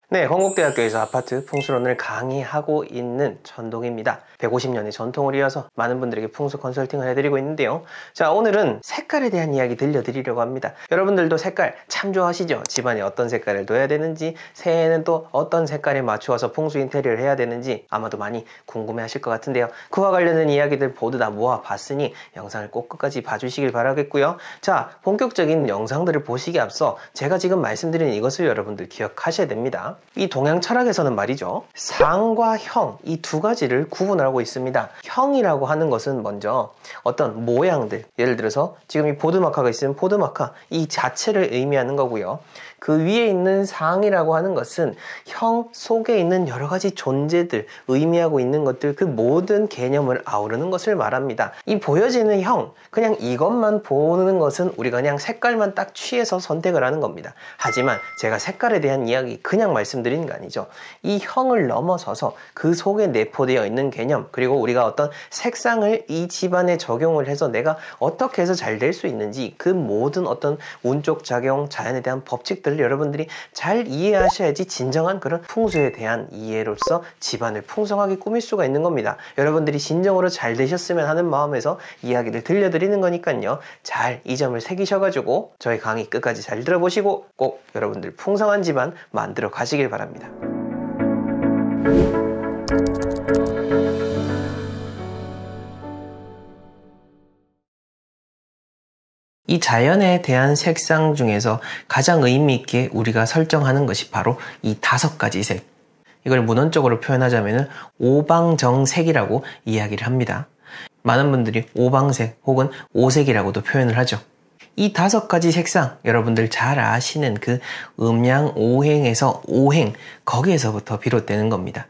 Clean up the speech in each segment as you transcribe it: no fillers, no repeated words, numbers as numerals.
네, 건국대학교에서 아파트 풍수론을 강의하고 있는 전동입니다. 150년의 전통을 이어서 많은 분들에게 풍수 컨설팅을 해드리고 있는데요. 자, 오늘은 색깔에 대한 이야기 들려드리려고 합니다. 여러분들도 색깔 참 좋아하시죠? 집안에 어떤 색깔을 둬야 되는지, 새해에는 또 어떤 색깔에 맞추어서 풍수 인테리어를 해야 되는지 아마도 많이 궁금해 하실 것 같은데요. 그와 관련된 이야기들 모두 다 모아봤으니 영상을 꼭 끝까지 봐주시길 바라겠고요. 자, 본격적인 영상들을 보시기에 앞서 제가 지금 말씀드린 이것을 여러분들 기억하셔야 됩니다. 이 동양 철학에서는 말이죠, 상과 형, 이 두 가지를 구분하고 있습니다. 형이라고 하는 것은 먼저 어떤 모양들, 예를 들어서 지금 이 보드마카가 있으면 보드마카 이 자체를 의미하는 거고요. 그 위에 있는 상이라고 하는 것은 형 속에 있는 여러 가지 존재들, 의미하고 있는 것들, 그 모든 개념을 아우르는 것을 말합니다. 이 보여지는 형, 그냥 이것만 보는 것은 우리가 그냥 색깔만 딱 취해서 선택을 하는 겁니다. 하지만 제가 색깔에 대한 이야기 그냥 말씀드리는 게 아니죠. 이 형을 넘어서서 그 속에 내포되어 있는 개념, 그리고 우리가 어떤 색상을 이 집안에 적용을 해서 내가 어떻게 해서 잘 될 수 있는지, 그 모든 어떤 운쪽 작용, 자연에 대한 법칙들을 여러분들이 잘 이해하셔야지 진정한 그런 풍수에 대한 이해로서 집안을 풍성하게 꾸밀 수가 있는 겁니다. 여러분들이 진정으로 잘 되셨으면 하는 마음에서 이야기를 들려드리는 거니까요. 잘 이 점을 새기셔가지고 저희 강의 끝까지 잘 들어보시고 꼭 여러분들 풍성한 집안 만들어 가시길 바랍니다. 이 자연에 대한 색상 중에서 가장 의미 있게 우리가 설정하는 것이 바로 이 5가지 색. 이걸 문헌적으로 표현하자면 오방정색이라고 이야기를 합니다. 많은 분들이 오방색 혹은 오색이라고도 표현을 하죠. 이 5가지 색상, 여러분들 잘 아시는 그 음양오행에서 오행, 거기에서부터 비롯되는 겁니다.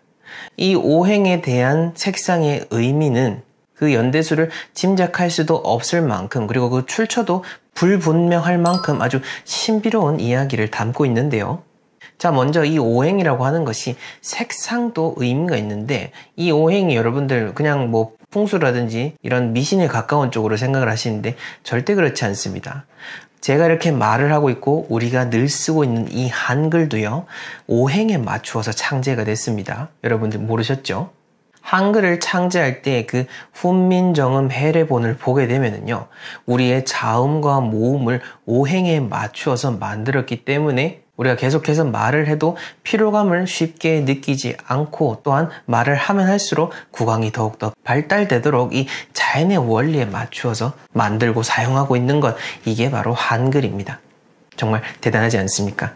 이 오행에 대한 색상의 의미는 그 연대수를 짐작할 수도 없을 만큼, 그리고 그 출처도 불분명할 만큼 아주 신비로운 이야기를 담고 있는데요. 자, 먼저 이 오행이라고 하는 것이 색상도 의미가 있는데, 이 오행이 여러분들 그냥 뭐 풍수라든지 이런 미신에 가까운 쪽으로 생각을 하시는데 절대 그렇지 않습니다. 제가 이렇게 말을 하고 있고 우리가 늘 쓰고 있는 이 한글도요, 오행에 맞추어서 창제가 됐습니다. 여러분들 모르셨죠? 한글을 창제할 때 그 훈민정음 해례본을 보게 되면은요, 우리의 자음과 모음을 오행에 맞추어서 만들었기 때문에 우리가 계속해서 말을 해도 피로감을 쉽게 느끼지 않고, 또한 말을 하면 할수록 구강이 더욱더 발달되도록 이 자연의 원리에 맞추어서 만들고 사용하고 있는 것, 이게 바로 한글입니다. 정말 대단하지 않습니까?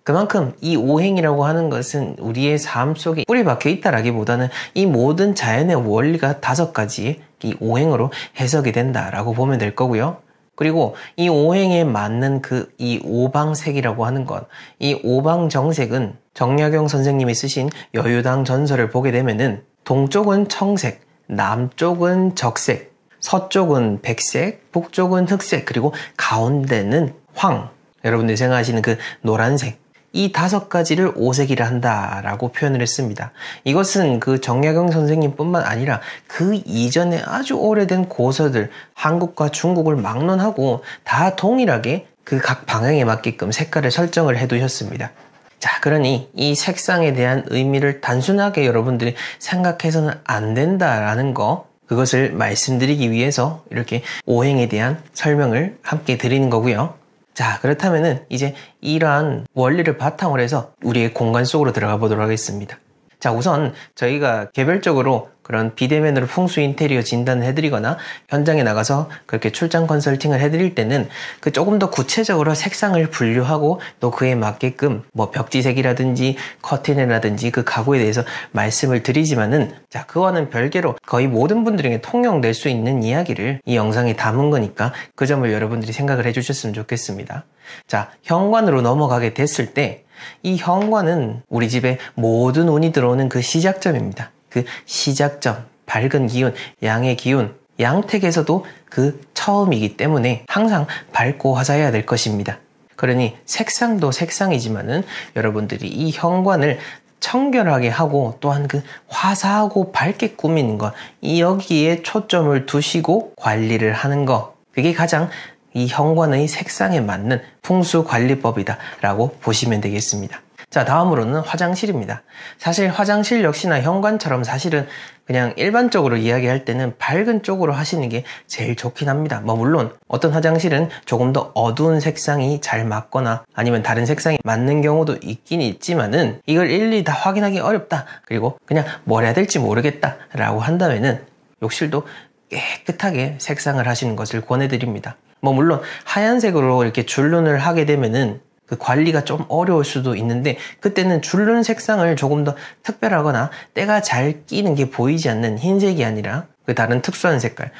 그만큼 이 오행이라고 하는 것은 우리의 삶 속에 뿌리 박혀 있다라기보다는 이 모든 자연의 원리가 5가지 이 오행으로 해석이 된다라고 보면 될 거고요. 그리고 이 오행에 맞는 이 오방색이라고 하는 것, 이 오방정색은 정약용 선생님이 쓰신 여유당 전설을 보게 되면은 동쪽은 청색, 남쪽은 적색, 서쪽은 백색, 북쪽은 흑색, 그리고 가운데는 황. 여러분들이 생각하시는 그 노란색. 이 5가지를 오색이라 한다라고 표현을 했습니다. 이것은 그 정약용 선생님뿐만 아니라 그 이전에 아주 오래된 고서들, 한국과 중국을 막론하고 다 동일하게 그 각 방향에 맞게끔 색깔을 설정을 해두셨습니다. 자, 그러니 이 색상에 대한 의미를 단순하게 여러분들이 생각해서는 안 된다라는 거, 그것을 말씀드리기 위해서 이렇게 오행에 대한 설명을 함께 드리는 거고요. 자, 그렇다면은 이제 이러한 원리를 바탕으로 해서 우리의 공간 속으로 들어가 보도록 하겠습니다. 자, 우선 저희가 개별적으로 그런 비대면으로 풍수 인테리어 진단을 해드리거나 현장에 나가서 그렇게 출장 컨설팅을 해드릴 때는 그 조금 더 구체적으로 색상을 분류하고 또 그에 맞게끔 뭐 벽지색이라든지 커튼이라든지 그 가구에 대해서 말씀을 드리지만은, 자, 그와는 별개로 거의 모든 분들에게 통용될 수 있는 이야기를 이 영상에 담은 거니까 그 점을 여러분들이 생각을 해주셨으면 좋겠습니다. 자, 현관으로 넘어가게 됐을 때 이 현관은 우리 집에 모든 운이 들어오는 그 시작점입니다. 그 시작점, 밝은 기운, 양의 기운, 양택에서도 그 처음이기 때문에 항상 밝고 화사해야 될 것입니다. 그러니 색상도 색상이지만은 여러분들이 이 현관을 청결하게 하고 또한 그 화사하고 밝게 꾸미는 것, 여기에 초점을 두시고 관리를 하는 것, 그게 가장 이 현관의 색상에 맞는 풍수관리법이다 라고 보시면 되겠습니다. 자, 다음으로는 화장실입니다. 사실 화장실 역시나 현관처럼 사실은 그냥 일반적으로 이야기할 때는 밝은 쪽으로 하시는 게 제일 좋긴 합니다. 물론 어떤 화장실은 조금 더 어두운 색상이 잘 맞거나 아니면 다른 색상이 맞는 경우도 있긴 있지만은 이걸 일일이 다 확인하기 어렵다. 그리고 그냥 뭘 해야 될지 모르겠다 라고 한다면은 욕실도 깨끗하게 색상을 하시는 것을 권해드립니다. 물론 하얀색으로 이렇게 줄눈을 하게 되면은 그 관리가 좀 어려울 수도 있는데 그때는 줄눈 색상을 조금 더 특별하거나 때가 잘 끼는 게 보이지 않는 흰색이 아니라 그 다른 특수한 색깔,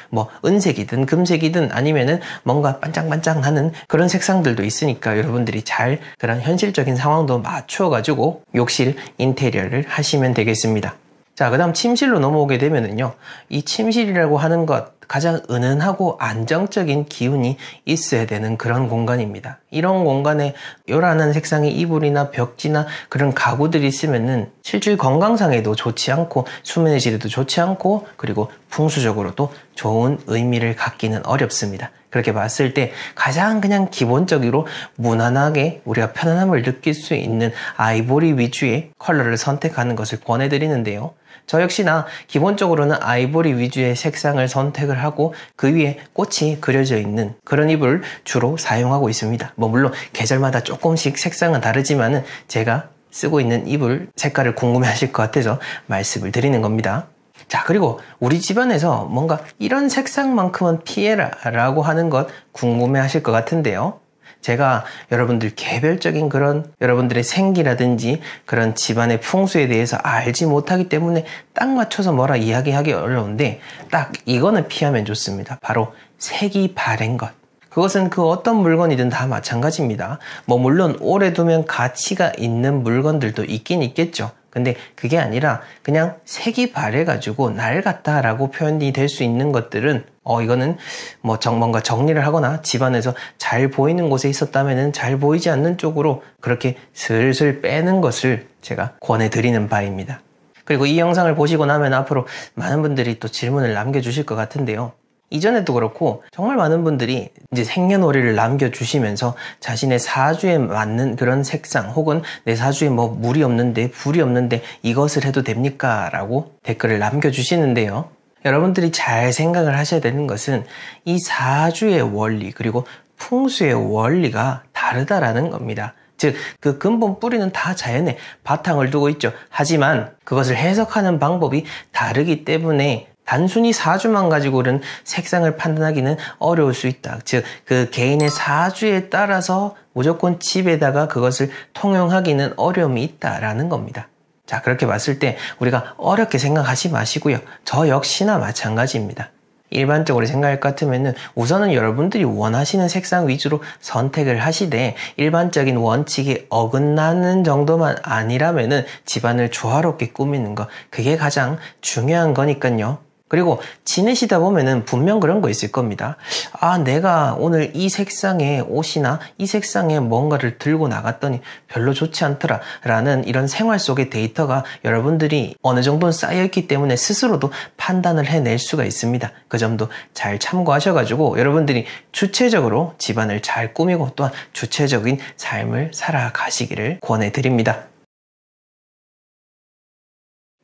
은색이든 금색이든 아니면은 뭔가 반짝반짝하는 그런 색상들도 있으니까 여러분들이 잘 그런 현실적인 상황도 맞춰가지고 욕실 인테리어를 하시면 되겠습니다. 자, 그 다음 침실로 넘어오게 되면은요, 이 침실이라고 하는 것, 가장 은은하고 안정적인 기운이 있어야 되는 그런 공간입니다. 이런 공간에 요란한 색상의 이불이나 벽지나 그런 가구들이 있으면은 실질 건강상에도 좋지 않고 수면의 질에도 좋지 않고 그리고 풍수적으로도 좋은 의미를 갖기는 어렵습니다. 그렇게 봤을 때 가장 그냥 기본적으로 무난하게 우리가 편안함을 느낄 수 있는 아이보리 위주의 컬러를 선택하는 것을 권해드리는데요. 저 역시나 기본적으로는 아이보리 위주의 색상을 선택을 하고 그 위에 꽃이 그려져 있는 그런 이불을 주로 사용하고 있습니다. 물론 계절마다 조금씩 색상은 다르지만은 제가 쓰고 있는 이불 색깔을 궁금해 하실 것 같아서 말씀을 드리는 겁니다. 자, 그리고 우리 집안에서 뭔가 이런 색상만큼은 피해라 라고 하는 것 궁금해 하실 것 같은데요. 제가 여러분들 개별적인 그런 여러분들의 생기라든지 그런 집안의 풍수에 대해서 알지 못하기 때문에 딱 맞춰서 뭐라 이야기하기 어려운데 딱 이거는 피하면 좋습니다. 바로 색이 바랜 것. 그것은 그 어떤 물건이든 다 마찬가지입니다. 물론 오래 두면 가치가 있는 물건들도 있긴 있겠죠. 근데 그게 아니라 그냥 색이 바래가지고 낡았다라고 표현이 될 수 있는 것들은 이거는 뭔가 정리를 하거나 집안에서 잘 보이는 곳에 있었다면은 잘 보이지 않는 쪽으로 그렇게 슬슬 빼는 것을 제가 권해드리는 바입니다. 그리고 이 영상을 보시고 나면 앞으로 많은 분들이 또 질문을 남겨주실 것 같은데요. 이전에도 그렇고 정말 많은 분들이 이제 생년월일을 남겨주시면서 자신의 사주에 맞는 그런 색상 혹은 내 사주에 물이 없는데 불이 없는데 이것을 해도 됩니까? 라고 댓글을 남겨주시는데요. 여러분들이 잘 생각을 하셔야 되는 것은 이 사주의 원리 그리고 풍수의 원리가 다르다라는 겁니다. 즉, 그 근본 뿌리는 다 자연의 바탕을 두고 있죠. 하지만 그것을 해석하는 방법이 다르기 때문에 단순히 사주만 가지고는 색상을 판단하기는 어려울 수 있다. 즉, 그 개인의 사주에 따라서 무조건 집에다가 그것을 통용하기는 어려움이 있다라는 겁니다. 자, 그렇게 봤을 때 우리가 어렵게 생각하지 마시고요. 저 역시나 마찬가지입니다. 일반적으로 생각할 것 같으면은 우선은 여러분들이 원하시는 색상 위주로 선택을 하시되 일반적인 원칙에 어긋나는 정도만 아니라면은 집안을 조화롭게 꾸미는 거 그게 가장 중요한 거니까요. 그리고 지내시다 보면은 분명 그런 거 있을 겁니다. 아, 내가 오늘 이 색상의 옷이나 이 색상의 뭔가를 들고 나갔더니 별로 좋지 않더라 라는 이런 생활 속의 데이터가 여러분들이 어느 정도는 쌓여있기 때문에 스스로도 판단을 해낼 수가 있습니다. 그 점도 잘 참고하셔가지고 여러분들이 주체적으로 집안을 잘 꾸미고 또한 주체적인 삶을 살아가시기를 권해드립니다.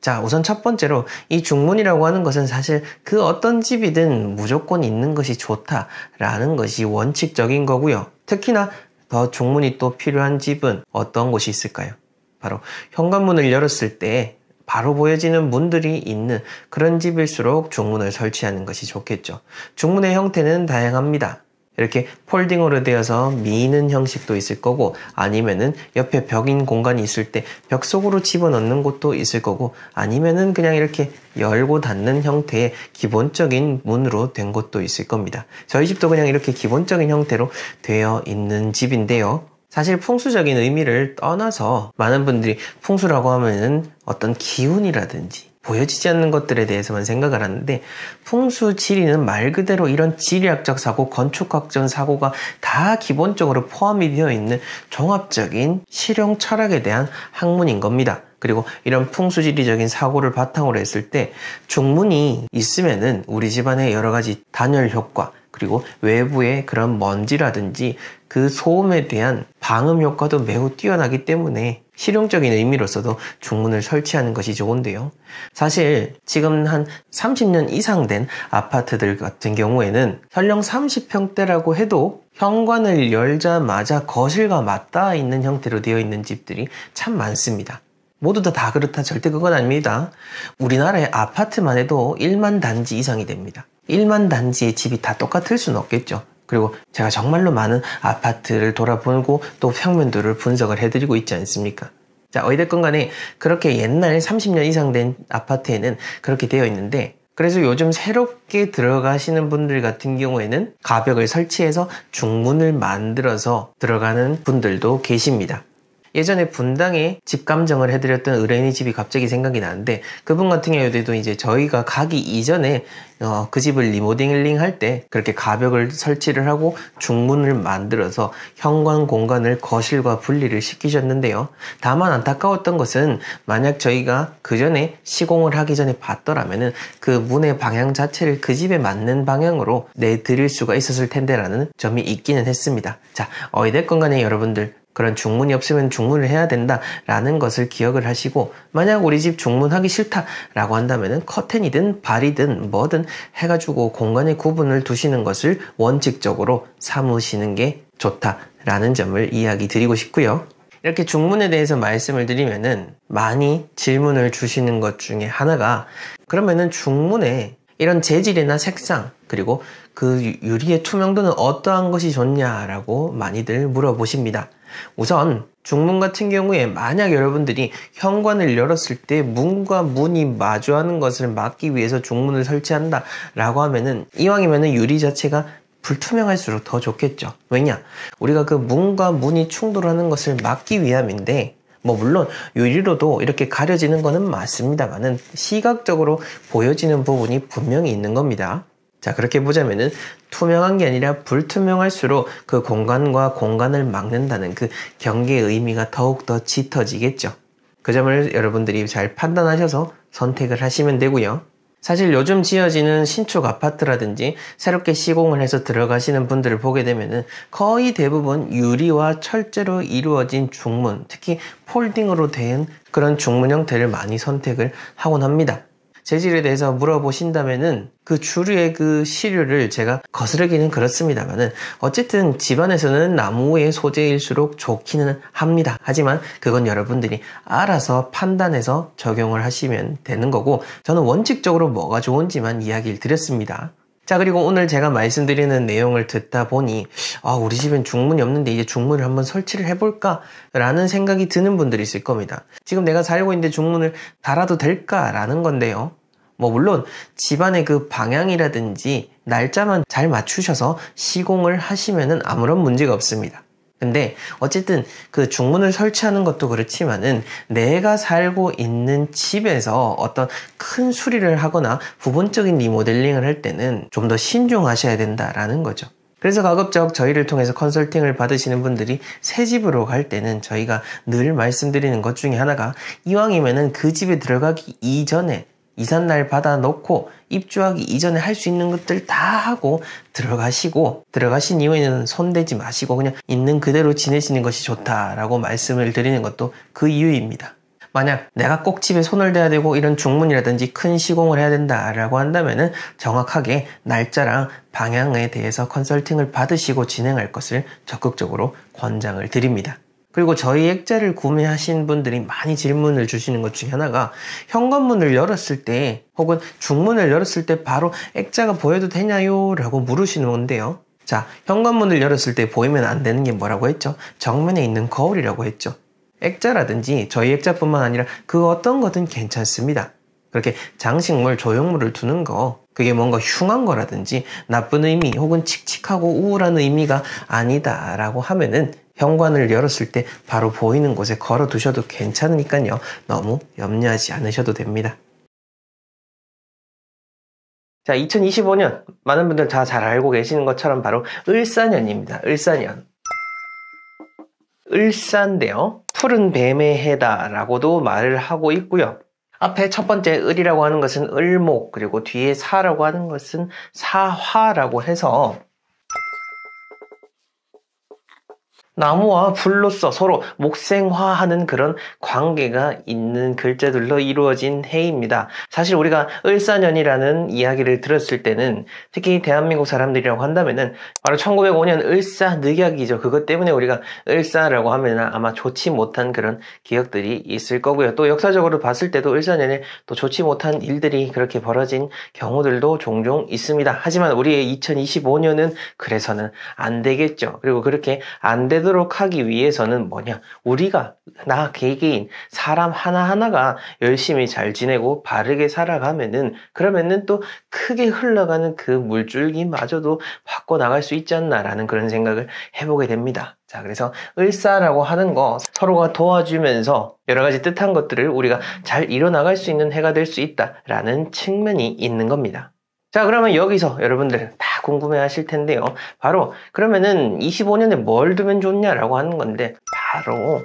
자, 우선 첫 번째로 이 중문이라고 하는 것은 사실 그 어떤 집이든 무조건 있는 것이 좋다라는 것이 원칙적인 거고요. 특히나 더 중문이 또 필요한 집은 어떤 곳이 있을까요? 바로 현관문을 열었을 때 바로 보여지는 문들이 있는 그런 집일수록 중문을 설치하는 것이 좋겠죠. 중문의 형태는 다양합니다. 이렇게 폴딩으로 되어서 미는 형식도 있을 거고 아니면은 옆에 벽인 공간이 있을 때 벽 속으로 집어넣는 곳도 있을 거고 아니면은 그냥 이렇게 열고 닫는 형태의 기본적인 문으로 된 곳도 있을 겁니다. 저희 집도 그냥 이렇게 기본적인 형태로 되어 있는 집인데요. 사실 풍수적인 의미를 떠나서 많은 분들이 풍수라고 하면은 어떤 기운이라든지 보여지지 않는 것들에 대해서만 생각을 하는데 풍수 지리는 말 그대로 이런 지리학적 사고, 건축학적 사고가 다 기본적으로 포함이 되어 있는 종합적인 실용 철학에 대한 학문인 겁니다. 그리고 이런 풍수지리적인 사고를 바탕으로 했을 때 중문이 있으면은 우리 집안의 여러 가지 단열 효과 그리고 외부의 그런 먼지라든지 그 소음에 대한 방음 효과도 매우 뛰어나기 때문에 실용적인 의미로서도 중문을 설치하는 것이 좋은데요. 사실 지금 한 30년 이상 된 아파트들 같은 경우에는 설령 30평대라고 해도 현관을 열자마자 거실과 맞닿아 있는 형태로 되어 있는 집들이 참 많습니다. 모두 다 그렇다 절대 그건 아닙니다. 우리나라의 아파트만 해도 1만 단지 이상이 됩니다. 1만 단지의 집이 다 똑같을 수는 없겠죠. 그리고 제가 정말로 많은 아파트를 돌아보고 또 평면도를 분석을 해드리고 있지 않습니까? 자, 어찌됐건 간에 그렇게 옛날 30년 이상 된 아파트에는 그렇게 되어 있는데, 그래서 요즘 새롭게 들어가시는 분들 같은 경우에는 가벽을 설치해서 중문을 만들어서 들어가는 분들도 계십니다. 예전에 분당에 집 감정을 해드렸던 의뢰인의 집이 갑자기 생각이 나는데, 그분 같은 경우에도 이제 저희가 가기 이전에 그 집을 리모델링 할 때 그렇게 가벽을 설치를 하고 중문을 만들어서 현관 공간을 거실과 분리를 시키셨는데요. 다만 안타까웠던 것은 만약 저희가 그 전에 시공을 하기 전에 봤더라면은 그 문의 방향 자체를 그 집에 맞는 방향으로 내드릴 수가 있었을 텐데라는 점이 있기는 했습니다. 자, 어찌됐건 간에 여러분들, 그런 중문이 없으면 중문을 해야 된다라는 것을 기억을 하시고, 만약 우리 집 중문하기 싫다라고 한다면은 커튼이든 발이든 뭐든 해가지고 공간의 구분을 두시는 것을 원칙적으로 삼으시는 게 좋다라는 점을 이야기 드리고 싶고요. 이렇게 중문에 대해서 말씀을 드리면은 많이 질문을 주시는 것 중에 하나가, 그러면은 중문에 이런 재질이나 색상, 그리고 그 유리의 투명도는 어떠한 것이 좋냐라고 많이들 물어보십니다. 우선 중문 같은 경우에 만약 여러분들이 현관을 열었을 때 문과 문이 마주하는 것을 막기 위해서 중문을 설치한다 라고 하면은, 이왕이면은 유리 자체가 불투명할수록 더 좋겠죠. 왜냐? 우리가 그 문과 문이 충돌하는 것을 막기 위함인데, 물론 유리로도 이렇게 가려지는 거는 맞습니다만은 시각적으로 보여지는 부분이 분명히 있는 겁니다. 자, 그렇게 보자면은 투명한 게 아니라 불투명할수록 그 공간과 공간을 막는다는 그 경계의 의미가 더욱더 짙어지겠죠. 그 점을 여러분들이 잘 판단하셔서 선택을 하시면 되고요. 사실 요즘 지어지는 신축 아파트라든지 새롭게 시공을 해서 들어가시는 분들을 보게 되면은 거의 대부분 유리와 철제로 이루어진 중문, 특히 폴딩으로 된 그런 중문 형태를 많이 선택을 하곤 합니다. 재질에 대해서 물어보신다면은 그 주류의 그 시류를 제가 거스르기는 그렇습니다만은, 어쨌든 집안에서는 나무의 소재일수록 좋기는 합니다. 하지만 그건 여러분들이 알아서 판단해서 적용을 하시면 되는 거고, 저는 원칙적으로 뭐가 좋은지만 이야기를 드렸습니다. 자, 그리고 오늘 제가 말씀드리는 내용을 듣다 보니 우리 집엔 중문이 없는데 이제 중문을 한번 설치를 해볼까? 라는 생각이 드는 분들이 있을 겁니다. 지금 내가 살고 있는데 중문을 달아도 될까? 라는 건데요. 물론 집안의 그 방향이라든지 날짜만 잘 맞추셔서 시공을 하시면은 아무런 문제가 없습니다. 근데 어쨌든 그 중문을 설치하는 것도 그렇지만은 내가 살고 있는 집에서 어떤 큰 수리를 하거나 부분적인 리모델링을 할 때는 좀 더 신중하셔야 된다라는 거죠. 그래서 가급적 저희를 통해서 컨설팅을 받으시는 분들이 새 집으로 갈 때는 저희가 늘 말씀드리는 것 중에 하나가, 이왕이면은 그 집에 들어가기 이전에 이삿날 받아놓고 입주하기 이전에 할 수 있는 것들 다 하고 들어가신 이후에는 손대지 마시고 그냥 있는 그대로 지내시는 것이 좋다라고 말씀을 드리는 것도 그 이유입니다. 만약 내가 꼭 집에 손을 대야 되고 이런 중문이라든지 큰 시공을 해야 된다라고 한다면은 정확하게 날짜랑 방향에 대해서 컨설팅을 받으시고 진행할 것을 적극적으로 권장을 드립니다. 그리고 저희 액자를 구매하신 분들이 많이 질문을 주시는 것 중에 하나가, 현관문을 열었을 때 혹은 중문을 열었을 때 바로 액자가 보여도 되냐요? 라고 물으시는 건데요. 자, 현관문을 열었을 때 보이면 안 되는 게 뭐라고 했죠? 정면에 있는 거울이라고 했죠. 액자라든지 저희 액자뿐만 아니라 그 어떤 거든 괜찮습니다. 그렇게 장식물, 조형물을 두는 거, 그게 뭔가 흉한 거라든지 나쁜 의미 혹은 칙칙하고 우울한 의미가 아니다라고 하면은 현관을 열었을 때 바로 보이는 곳에 걸어 두셔도 괜찮으니까요. 너무 염려하지 않으셔도 됩니다. 자, 2025년 많은 분들 다 잘 알고 계시는 것처럼 바로 을사년입니다. 을사년. 을사인데요. 푸른 뱀의 해다 라고도 말을 하고 있고요. 앞에 첫 번째 을이라고 하는 것은 을목, 그리고 뒤에 사라고 하는 것은 사화라고 해서 나무와 불로서 서로 목생화하는 그런 관계가 있는 글자들로 이루어진 해입니다. 사실 우리가 을사년이라는 이야기를 들었을 때는 특히 대한민국 사람들이라고 한다면은 바로 1905년 을사늑약이죠. 그것 때문에 우리가 을사라고 하면 아마 좋지 못한 그런 기억들이 있을 거고요. 또 역사적으로 봤을 때도 을사년에 또 좋지 못한 일들이 그렇게 벌어진 경우들도 종종 있습니다. 하지만 우리의 2025년은 그래서는 안 되겠죠. 그리고 그렇게 안 되도록 하기 위해서는 뭐냐? 우리가 나 개개인 사람 하나하나가 열심히 잘 지내고 바르게 살아가면은 그러면은 또 크게 흘러가는 그 물줄기마저도 바꿔나갈 수 있지 않나라는 그런 생각을 해보게 됩니다. 자, 그래서 을사라고 하는 거 서로가 도와주면서 여러 가지 뜻한 것들을 우리가 잘 이뤄나갈 수 있는 해가 될 수 있다라는 측면이 있는 겁니다. 자, 그러면 여기서 여러분들 다 궁금해 하실 텐데요. 바로 그러면은 25년에 뭘 두면 좋냐라고 하는 건데 바로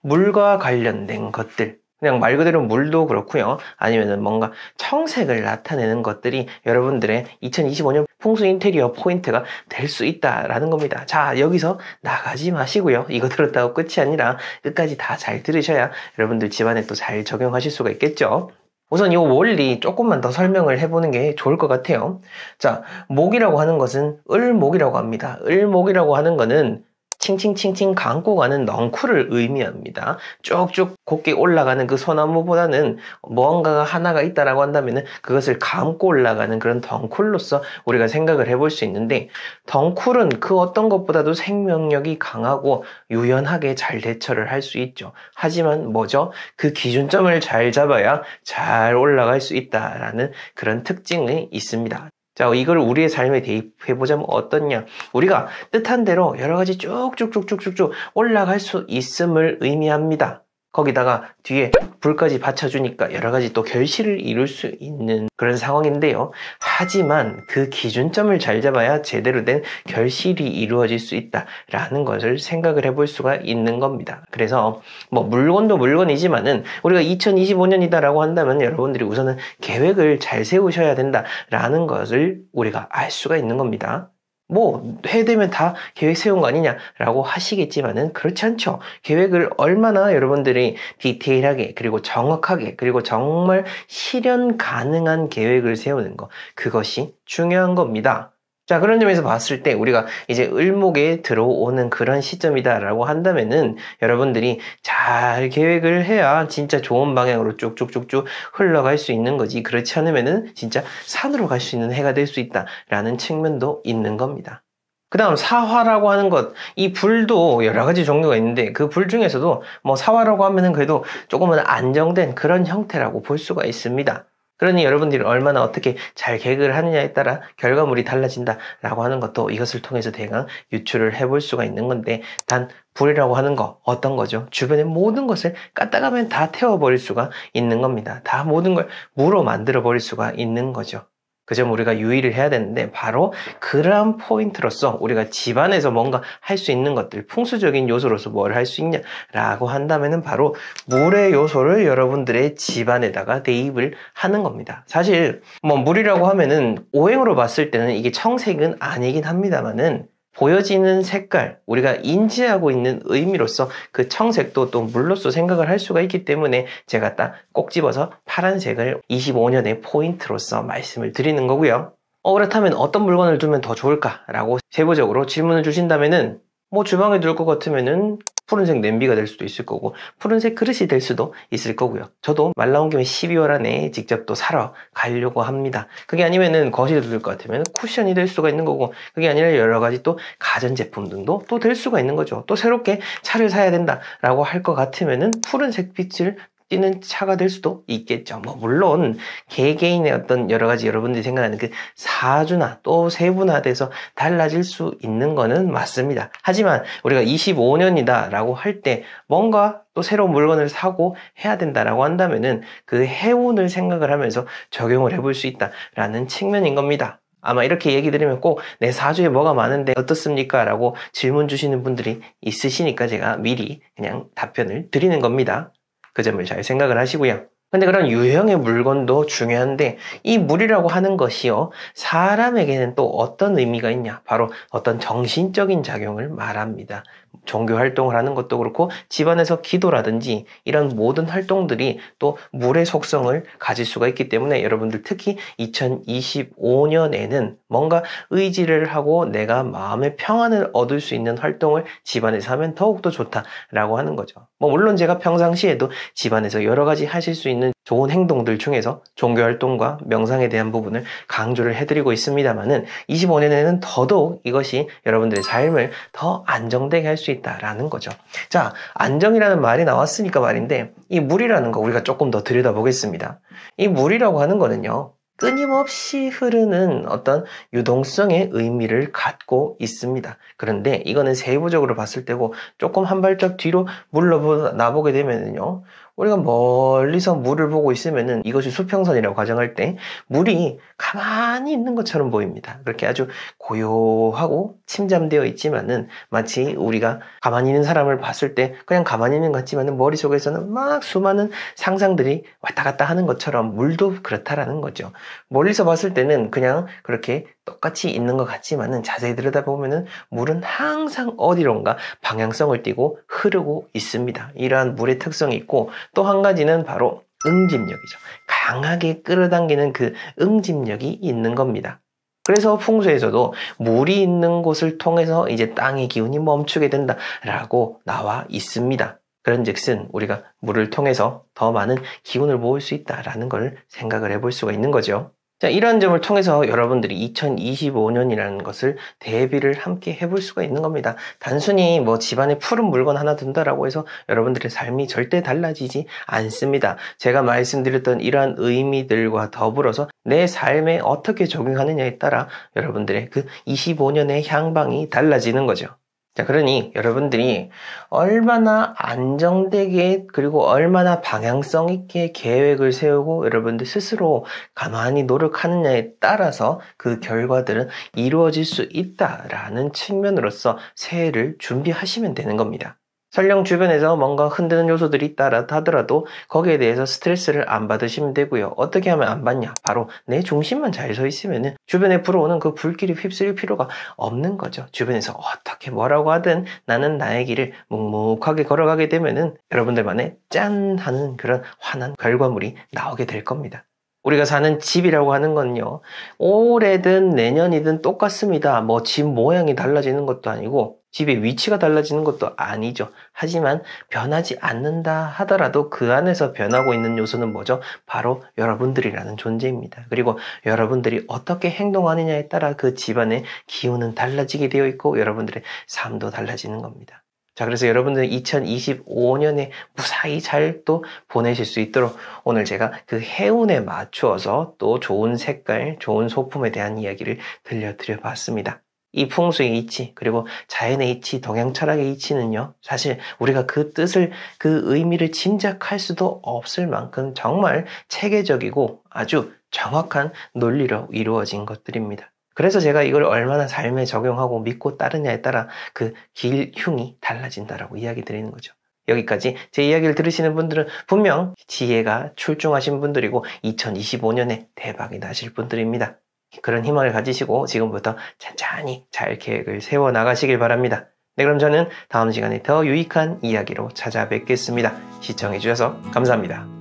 물과 관련된 것들. 그냥 말 그대로 물도 그렇고요. 아니면은 뭔가 청색을 나타내는 것들이 여러분들의 2025년 풍수 인테리어 포인트가 될 수 있다라는 겁니다. 자, 여기서 나가지 마시고요. 이거 들었다고 끝이 아니라 끝까지 다 잘 들으셔야 여러분들 집안에 또 잘 적용하실 수가 있겠죠. 우선 이 원리 조금만 더 설명을 해보는 게 좋을 것 같아요. 자, 목이라고 하는 것은 을목이라고 합니다. 을목이라고 하는 거는 칭칭칭칭 감고 가는 넝쿨을 의미합니다. 쭉쭉 곱게 올라가는 그 소나무보다는 무언가가 하나가 있다라고 한다면 그것을 감고 올라가는 그런 덩쿨로서 우리가 생각을 해볼 수 있는데, 덩쿨은 그 어떤 것보다도 생명력이 강하고 유연하게 잘 대처를 할 수 있죠. 하지만 뭐죠? 그 기준점을 잘 잡아야 잘 올라갈 수 있다라는 그런 특징이 있습니다. 자, 이걸 우리의 삶에 대입해보자면 어떻냐? 우리가 뜻한 대로 여러 가지 쭉쭉쭉쭉쭉 올라갈 수 있음을 의미합니다. 거기다가 뒤에 불까지 받쳐주니까 여러 가지 또 결실을 이룰 수 있는 그런 상황인데요. 하지만 그 기준점을 잘 잡아야 제대로 된 결실이 이루어질 수 있다라는 것을 생각을 해볼 수가 있는 겁니다. 그래서 뭐 물건도 물건이지만은 우리가 2025년이다라고 한다면 여러분들이 우선은 계획을 잘 세우셔야 된다라는 것을 우리가 알 수가 있는 겁니다. 뭐 해되면 다 계획 세운 거 아니냐라고 하시겠지만은 그렇지 않죠. 계획을 얼마나 여러분들이 디테일하게 그리고 정확하게 그리고 정말 실현 가능한 계획을 세우는 거, 그것이 중요한 겁니다. 자, 그런 점에서 봤을 때 우리가 이제 을목에 들어오는 그런 시점이다라고 한다면은 여러분들이 잘 계획을 해야 진짜 좋은 방향으로 쭉쭉쭉쭉 흘러갈 수 있는 거지. 그렇지 않으면은 진짜 산으로 갈 수 있는 해가 될 수 있다라는 측면도 있는 겁니다. 그 다음 사화라고 하는 것, 이 불도 여러 가지 종류가 있는데 그 불 중에서도 뭐 사화라고 하면은 그래도 조금은 안정된 그런 형태라고 볼 수가 있습니다. 그러니 여러분들이 얼마나 어떻게 잘 계획을 하느냐에 따라 결과물이 달라진다라고 하는 것도 이것을 통해서 대강 유추를 해볼 수가 있는 건데, 단 불이라고 하는 거 어떤 거죠? 주변의 모든 것을 까딱하면 다 태워버릴 수가 있는 겁니다. 다 모든 걸 무로 만들어 버릴 수가 있는 거죠. 그 점 우리가 유의를 해야 되는데, 바로 그러한 포인트로서 우리가 집안에서 뭔가 할 수 있는 것들, 풍수적인 요소로서 뭘 할 수 있냐라고 한다면은 바로 물의 요소를 여러분들의 집안에다가 대입을 하는 겁니다. 사실 뭐 물이라고 하면은 오행으로 봤을 때는 이게 청색은 아니긴 합니다만은 보여지는 색깔, 우리가 인지하고 있는 의미로서 그 청색도 또 물로서 생각을 할 수가 있기 때문에 제가 딱 꼭 집어서 파란색을 25년의 포인트로서 말씀을 드리는 거고요. 그렇다면 어떤 물건을 두면 더 좋을까라고 세부적으로 질문을 주신다면은 뭐 주방에 둘 것 같으면은 푸른색 냄비가 될 수도 있을 거고 푸른색 그릇이 될 수도 있을 거고요. 저도 말 나온 김에 12월 안에 직접 또 사러 가려고 합니다. 그게 아니면은 거실에 둘 것 같으면 쿠션이 될 수가 있는 거고, 그게 아니라 여러 가지 또 가전제품 등도 또 될 수가 있는 거죠. 또 새롭게 차를 사야 된다라고 할 것 같으면은 푸른색 빛을 띄는 차가 될 수도 있겠죠. 뭐 물론 개개인의 어떤 여러 가지 여러분들이 생각하는 그 사주나 또 세분화돼서 달라질 수 있는 거는 맞습니다. 하지만 우리가 25년이다 라고 할 때 뭔가 또 새로운 물건을 사고 해야 된다라고 한다면은 그 해운을 생각을 하면서 적용을 해볼 수 있다라는 측면인 겁니다. 아마 이렇게 얘기 드리면 꼭 내 사주에 뭐가 많은데 어떻습니까? 라고 질문 주시는 분들이 있으시니까 제가 미리 그냥 답변을 드리는 겁니다. 그 점을 잘 생각을 하시고요. 근데 그런 유형의 물건도 중요한데 이 물이라고 하는 것이요, 사람에게는 또 어떤 의미가 있냐? 바로 어떤 정신적인 작용을 말합니다. 종교 활동을 하는 것도 그렇고 집안에서 기도라든지 이런 모든 활동들이 또 물의 속성을 가질 수가 있기 때문에 여러분들 특히 2025년에는 뭔가 의지를 하고 내가 마음의 평안을 얻을 수 있는 활동을 집안에서 하면 더욱더 좋다라고 하는 거죠. 물론 제가 평상시에도 집안에서 여러 가지 하실 수 있는 좋은 행동들 중에서 종교 활동과 명상에 대한 부분을 강조를 해드리고 있습니다만은 25년에는 더더욱 이것이 여러분들의 삶을 더 안정되게 할 수 있다라는 거죠. 자, 안정이라는 말이 나왔으니까 말인데 이 물이라는 거 우리가 조금 더 들여다보겠습니다. 이 물이라고 하는 거는요, 끊임없이 흐르는 어떤 유동성의 의미를 갖고 있습니다. 그런데 이거는 세부적으로 봤을 때고 조금 한 발짝 뒤로 물러나보게 되면요, 우리가 멀리서 물을 보고 있으면은 이것이 수평선이라고 가정할 때 물이 가만히 있는 것처럼 보입니다. 그렇게 아주 고요하고 침잠되어 있지만은 마치 우리가 가만히 있는 사람을 봤을 때 그냥 가만히 있는 것 같지만은 머릿속에서는 막 수많은 상상들이 왔다 갔다 하는 것처럼 물도 그렇다라는 거죠. 멀리서 봤을 때는 그냥 그렇게 똑같이 있는 것 같지만은 자세히 들여다보면은 물은 항상 어디론가 방향성을 띠고 흐르고 있습니다. 이러한 물의 특성이 있고 또 한 가지는 바로 응집력이죠. 강하게 끌어당기는 그 응집력이 있는 겁니다. 그래서 풍수에서도 물이 있는 곳을 통해서 이제 땅의 기운이 멈추게 된다라고 나와 있습니다. 그런즉슨 우리가 물을 통해서 더 많은 기운을 모을 수 있다라는 걸 생각을 해볼 수가 있는 거죠. 자, 이런 점을 통해서 여러분들이 2025년이라는 것을 대비를 함께 해볼 수가 있는 겁니다. 단순히 집안에 푸른 물건 하나 둔다라고 해서 여러분들의 삶이 절대 달라지지 않습니다. 제가 말씀드렸던 이러한 의미들과 더불어서 내 삶에 어떻게 적용하느냐에 따라 여러분들의 그 25년의 향방이 달라지는 거죠. 자, 그러니 여러분들이 얼마나 안정되게 그리고 얼마나 방향성 있게 계획을 세우고 여러분들 스스로 가만히 노력하느냐에 따라서 그 결과들은 이루어질 수 있다라는 측면으로서 새해를 준비하시면 되는 겁니다. 설령 주변에서 뭔가 흔드는 요소들이 있다 하더라도 거기에 대해서 스트레스를 안 받으시면 되고요. 어떻게 하면 안 받냐? 바로 내 중심만 잘 서 있으면 주변에 불어오는 그 불길이 휩쓸릴 필요가 없는 거죠. 주변에서 어떻게 뭐라고 하든 나는 나의 길을 묵묵하게 걸어가게 되면은 여러분들만의 짠 하는 그런 환한 결과물이 나오게 될 겁니다. 우리가 사는 집이라고 하는 건요, 올해든 내년이든 똑같습니다. 집 모양이 달라지는 것도 아니고 집의 위치가 달라지는 것도 아니죠. 하지만 변하지 않는다 하더라도 그 안에서 변하고 있는 요소는 뭐죠? 바로 여러분들이라는 존재입니다. 그리고 여러분들이 어떻게 행동하느냐에 따라 그 집안의 기운은 달라지게 되어 있고 여러분들의 삶도 달라지는 겁니다. 자, 그래서 여러분들 2025년에 무사히 잘 또 보내실 수 있도록 오늘 제가 그 해운에 맞추어서 또 좋은 색깔, 좋은 소품에 대한 이야기를 들려드려 봤습니다. 이 풍수의 이치, 그리고 자연의 이치, 동양 철학의 이치는요, 사실 우리가 그 뜻을, 그 의미를 짐작할 수도 없을 만큼 정말 체계적이고 아주 정확한 논리로 이루어진 것들입니다. 그래서 제가 이걸 얼마나 삶에 적용하고 믿고 따르냐에 따라 그 길흉이 달라진다라고 이야기 드리는 거죠. 여기까지 제 이야기를 들으시는 분들은 분명 지혜가 출중하신 분들이고 2025년에 대박이 나실 분들입니다. 그런 희망을 가지시고 지금부터 찬찬히 잘 계획을 세워 나가시길 바랍니다. 네, 그럼 저는 다음 시간에 더 유익한 이야기로 찾아뵙겠습니다. 시청해주셔서 감사합니다.